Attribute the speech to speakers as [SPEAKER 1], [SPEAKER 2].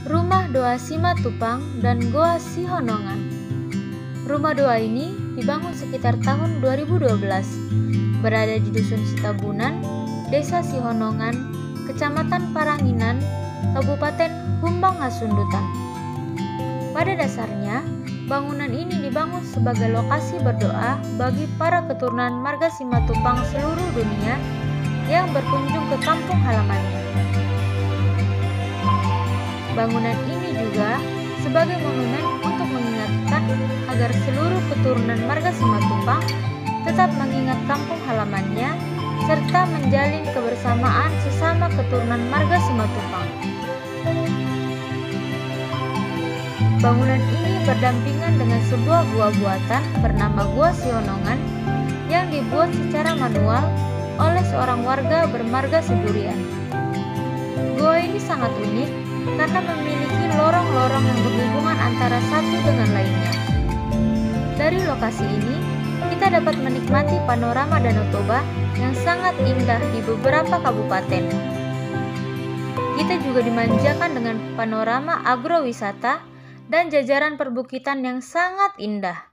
[SPEAKER 1] Rumah Doa Simatupang dan Goa Sihonongan. Rumah doa ini dibangun sekitar tahun 2012, berada di Dusun Sitabunan, Desa Sihonongan, Kecamatan Paranginan, Kabupaten Humbang Hasundutan. Pada dasarnya, bangunan ini dibangun sebagai lokasi berdoa bagi para keturunan marga Simatupang seluruh dunia yang berkunjung ke kampung halamannya. Bangunan ini juga sebagai monumen untuk mengingatkan agar seluruh keturunan marga Simatupang tetap mengingat kampung halamannya serta menjalin kebersamaan sesama keturunan marga Simatupang. Bangunan ini berdampingan dengan sebuah gua buatan bernama Gua Sihonongan yang dibuat secara manual oleh seorang warga bermarga Sidurian. Gua ini sangat unik karena memiliki lorong-lorong yang berhubungan antara satu dengan lainnya. Dari lokasi ini, kita dapat menikmati panorama Danau Toba yang sangat indah di beberapa kabupaten. Kita juga dimanjakan dengan panorama agrowisata dan jajaran perbukitan yang sangat indah.